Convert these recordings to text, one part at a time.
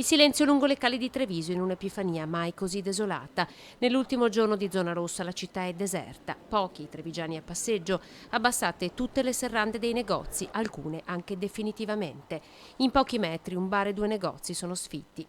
Il silenzio lungo le cali di Treviso in un'Epifania mai così desolata. Nell'ultimo giorno di zona rossa la città è deserta. Pochi i trevigiani a passeggio, abbassate tutte le serrande dei negozi, alcune anche definitivamente. In pochi metri un bar e 2 negozi sono sfitti.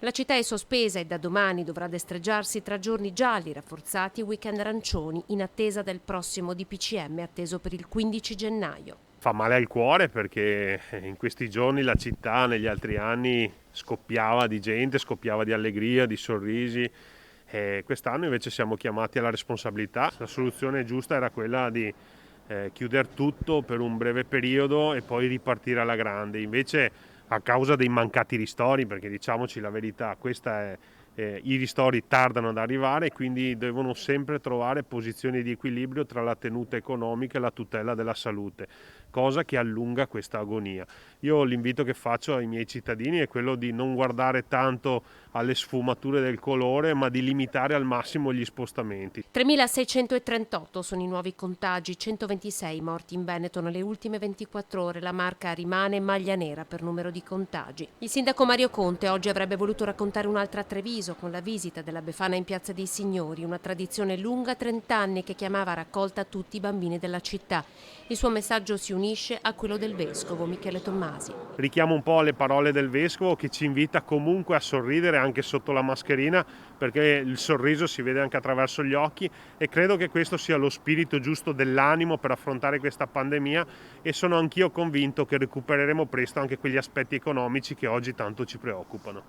La città è sospesa e da domani dovrà destreggiarsi tra giorni gialli rafforzati e weekend arancioni in attesa del prossimo DPCM atteso per il 15 gennaio. Fa male al cuore perché in questi giorni la città negli altri anni scoppiava di gente, scoppiava di allegria, di sorrisi. E quest'anno invece siamo chiamati alla responsabilità. La soluzione giusta era quella di chiudere tutto per un breve periodo e poi ripartire alla grande. Invece, a causa dei mancati ristori, perché diciamoci la verità, i ristori tardano ad arrivare e quindi devono sempre trovare posizioni di equilibrio tra la tenuta economica e la tutela della salute, cosa che allunga questa agonia. Io l'invito che faccio ai miei cittadini è quello di non guardare tanto alle sfumature del colore, ma di limitare al massimo gli spostamenti. 3.638 sono i nuovi contagi, 126 morti in Veneto nelle ultime 24 ore. La Marca rimane maglia nera per numero di contagi. Il sindaco Mario Conte oggi avrebbe voluto raccontare un'altra a Treviso con la visita della Befana in Piazza dei Signori, una tradizione lunga 30 anni che chiamava a raccolta tutti i bambini della città. Il suo messaggio si unisce a quello del vescovo Michele Tommasi. Richiamo un po' le parole del vescovo che ci invita comunque a sorridere anche sotto la mascherina, perché il sorriso si vede anche attraverso gli occhi e credo che questo sia lo spirito giusto dell'animo per affrontare questa pandemia e sono anch'io convinto che recupereremo presto anche quegli aspetti economici che oggi tanto ci preoccupano.